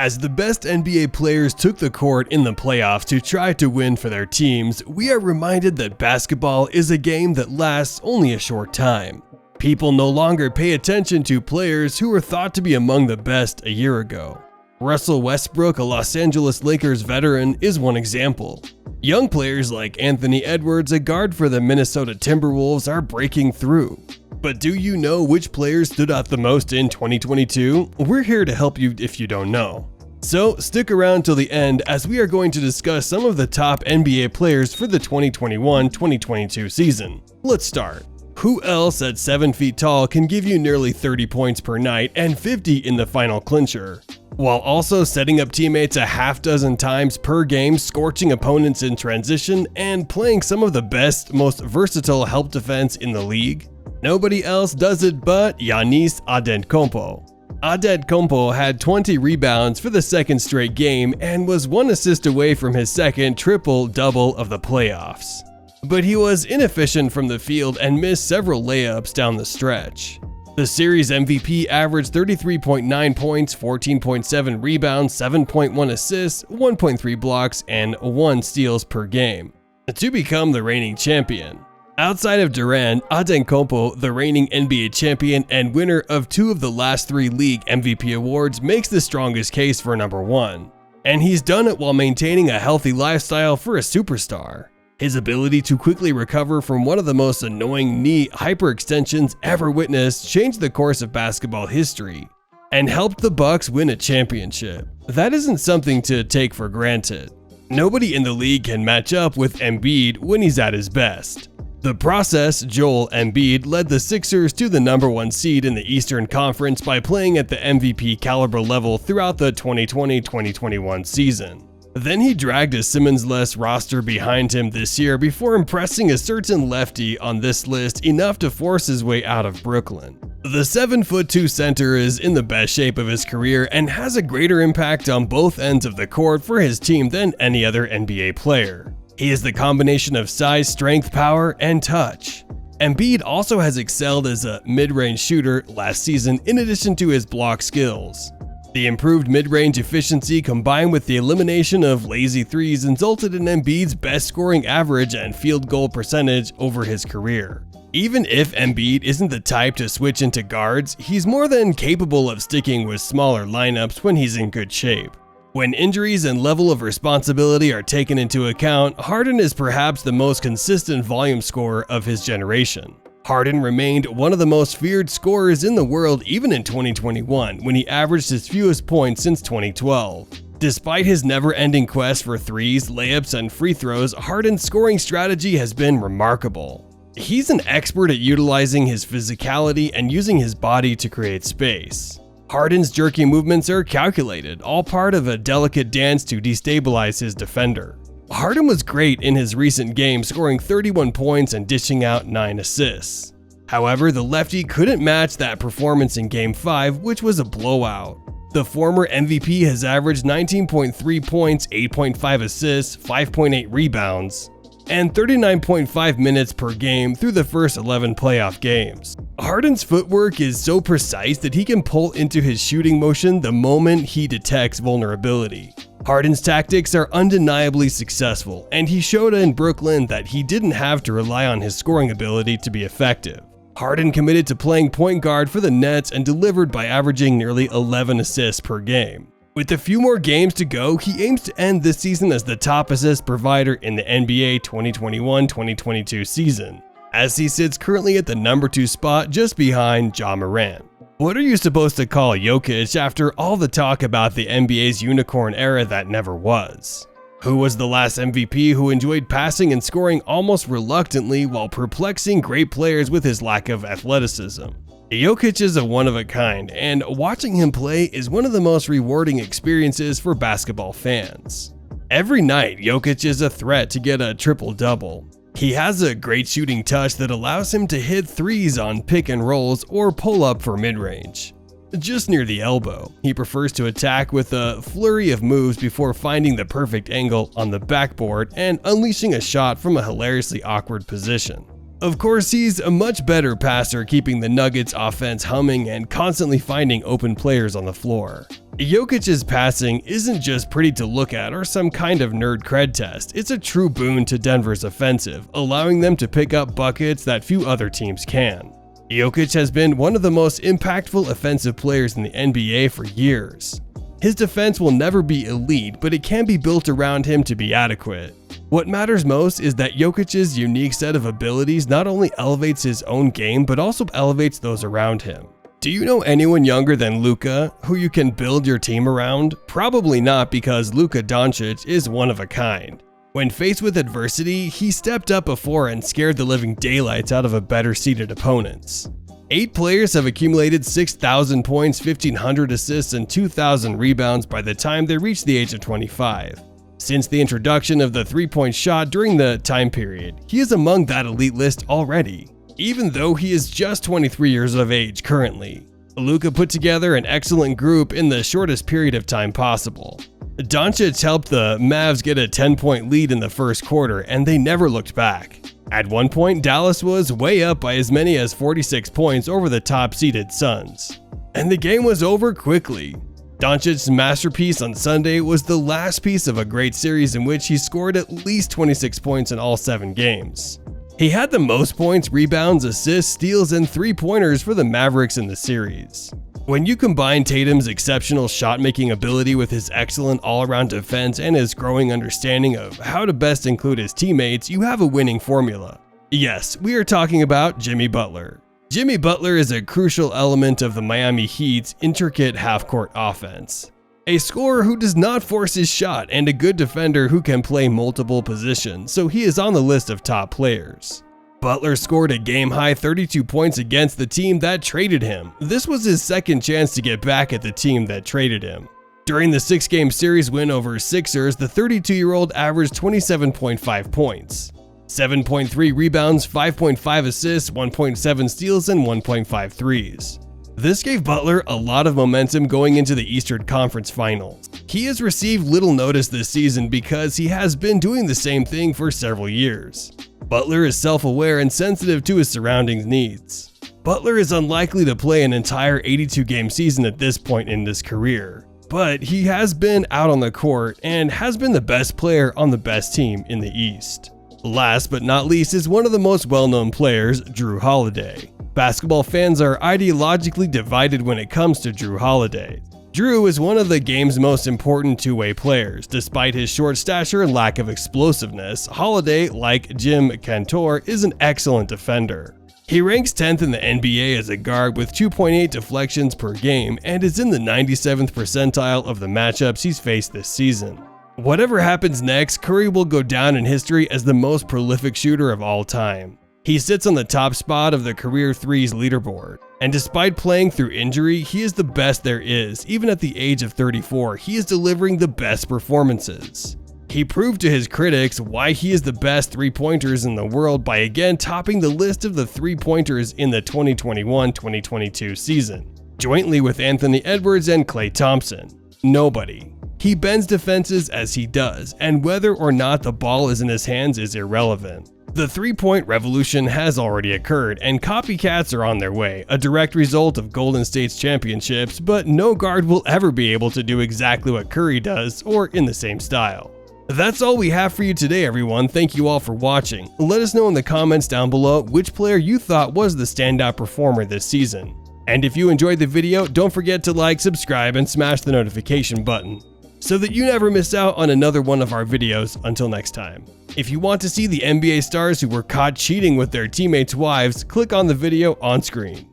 As the best NBA players took the court in the playoffs to try to win for their teams, we are reminded that basketball is a game that lasts only a short time. People no longer pay attention to players who were thought to be among the best a year ago. Russell Westbrook, a Los Angeles Lakers veteran, is one example. Young players like Anthony Edwards, a guard for the Minnesota Timberwolves, are breaking through. But do you know which players stood out the most in 2022? We're here to help you if you don't know. So stick around till the end as we are going to discuss some of the top NBA players for the 2021-2022 season. Let's start. Who else at 7 feet tall can give you nearly 30 points per night and 50 in the final clincher, while also setting up teammates a half dozen times per game, scorching opponents in transition, and playing some of the best, most versatile help defense in the league? Nobody else does it but Yanis Adenkompo. Antetokounmpo had 20 rebounds for the second straight game and was 1 assist away from his second triple-double of the playoffs. But he was inefficient from the field and missed several layups down the stretch. The series MVP averaged 33.9 points, 14.7 rebounds, 7.1 assists, 1.3 blocks, and 1 steals per game to become the reigning champion. Outside of Durant, Adenkompo, the reigning NBA champion and winner of 2 of the last 3 league MVP awards, makes the strongest case for number 1. And he's done it while maintaining a healthy lifestyle for a superstar. His ability to quickly recover from one of the most annoying knee hyperextensions ever witnessed changed the course of basketball history and helped the Bucks win a championship. That isn't something to take for granted. Nobody in the league can match up with Embiid when he's at his best. The process, Joel Embiid led the Sixers to the number 1 seed in the Eastern Conference by playing at the MVP caliber level throughout the 2020-2021 season. Then he dragged a Simmons-less roster behind him this year before impressing a certain lefty on this list enough to force his way out of Brooklyn. The 7'2" center is in the best shape of his career and has a greater impact on both ends of the court for his team than any other NBA player. He is the combination of size, strength, power, and touch. Embiid also has excelled as a mid-range shooter last season in addition to his block skills. The improved mid-range efficiency combined with the elimination of lazy threes resulted in Embiid's best scoring average and field goal percentage over his career. Even if Embiid isn't the type to switch into guards, he's more than capable of sticking with smaller lineups when he's in good shape. When injuries and level of responsibility are taken into account, Harden is perhaps the most consistent volume scorer of his generation. Harden remained one of the most feared scorers in the world even in 2021 when he averaged his fewest points since 2012. Despite his never-ending quest for threes, layups, and free throws, Harden's scoring strategy has been remarkable. He's an expert at utilizing his physicality and using his body to create space. Harden's jerky movements are calculated, all part of a delicate dance to destabilize his defender. Harden was great in his recent game, scoring 31 points and dishing out 9 assists. However, the lefty couldn't match that performance in Game 5, which was a blowout. The former MVP has averaged 19.3 points, 8.5 assists, 5.8 rebounds, and 39.5 minutes per game through the first 11 playoff games. Harden's footwork is so precise that he can pull into his shooting motion the moment he detects vulnerability. Harden's tactics are undeniably successful, and he showed in Brooklyn that he didn't have to rely on his scoring ability to be effective. Harden committed to playing point guard for the Nets and delivered by averaging nearly 11 assists per game. With a few more games to go, he aims to end this season as the top assist provider in the NBA 2021-2022 season, as he sits currently at the number 2 spot just behind Ja Morant. What are you supposed to call Jokic after all the talk about the NBA's unicorn era that never was? Who was the last MVP who enjoyed passing and scoring almost reluctantly while perplexing great players with his lack of athleticism? Jokic is a one-of-a-kind, and watching him play is one of the most rewarding experiences for basketball fans. Every night, Jokic is a threat to get a triple-double. He has a great shooting touch that allows him to hit threes on pick and rolls or pull up for mid-range. Just near the elbow, he prefers to attack with a flurry of moves before finding the perfect angle on the backboard and unleashing a shot from a hilariously awkward position. Of course, he's a much better passer, keeping the Nuggets offense humming and constantly finding open players on the floor. Jokic's passing isn't just pretty to look at or some kind of nerd cred test, it's a true boon to Denver's offensive, allowing them to pick up buckets that few other teams can. Jokic has been one of the most impactful offensive players in the NBA for years. His defense will never be elite, but it can be built around him to be adequate. What matters most is that Jokic's unique set of abilities not only elevates his own game, but also elevates those around him. Do you know anyone younger than Luka who you can build your team around? Probably not, because Luka Doncic is one of a kind. When faced with adversity, he stepped up before and scared the living daylights out of a better seeded opponents. 8 players have accumulated 6,000 points, 1,500 assists, and 2,000 rebounds by the time they reach the age of 25. Since the introduction of the three-point shot during the time period, he is among that elite list already, even though he is just 23 years of age currently. Luka put together an excellent group in the shortest period of time possible. Doncic helped the Mavs get a 10-point lead in the first quarter, and they never looked back. At one point, Dallas was way up by as many as 46 points over the top-seeded Suns. And the game was over quickly. Doncic's masterpiece on Sunday was the last piece of a great series in which he scored at least 26 points in all 7 games. He had the most points, rebounds, assists, steals, and three-pointers for the Mavericks in the series. When you combine Tatum's exceptional shot-making ability with his excellent all-around defense and his growing understanding of how to best include his teammates, you have a winning formula. Yes, we are talking about Jimmy Butler. Jimmy Butler is a crucial element of the Miami Heat's intricate half-court offense. A scorer who does not force his shot and a good defender who can play multiple positions, so he is on the list of top players. Butler scored a game-high 32 points against the team that traded him. This was his second chance to get back at the team that traded him. During the 6-game series win over Sixers, the 32-year-old averaged 27.5 points, 7.3 rebounds, 5.5 assists, 1.7 steals, and 1.5 threes. This gave Butler a lot of momentum going into the Eastern Conference Finals. He has received little notice this season because he has been doing the same thing for several years. Butler is self-aware and sensitive to his surroundings' needs. Butler is unlikely to play an entire 82-game season at this point in his career, but he has been out on the court and has been the best player on the best team in the East. Last but not least is one of the most well-known players, Jrue Holiday. Basketball fans are ideologically divided when it comes to Jrue Holiday. Jrue is one of the game's most important two-way players. Despite his short stature and lack of explosiveness, Holiday, like Jim Cantor, is an excellent defender. He ranks 10th in the NBA as a guard with 2.8 deflections per game and is in the 97th percentile of the matchups he's faced this season. Whatever happens next, Curry will go down in history as the most prolific shooter of all time. He sits on the top spot of the career threes leaderboard, and despite playing through injury, he is the best there is. Even at the age of 34, he is delivering the best performances. He proved to his critics why he is the best three-pointers in the world by again topping the list of the three-pointers in the 2021-2022 season, jointly with Anthony Edwards and Klay Thompson. Nobody. He bends defenses as he does, and whether or not the ball is in his hands is irrelevant. The three-point revolution has already occurred, and copycats are on their way, a direct result of Golden State's championships, but no guard will ever be able to do exactly what Curry does, or in the same style. That's all we have for you today, everyone. Thank you all for watching. Let us know in the comments down below which player you thought was the standout performer this season. And if you enjoyed the video, don't forget to like, subscribe, and smash the notification button, so that you never miss out on another one of our videos. Until next time. If you want to see the NBA stars who were caught cheating with their teammates' wives, click on the video on screen.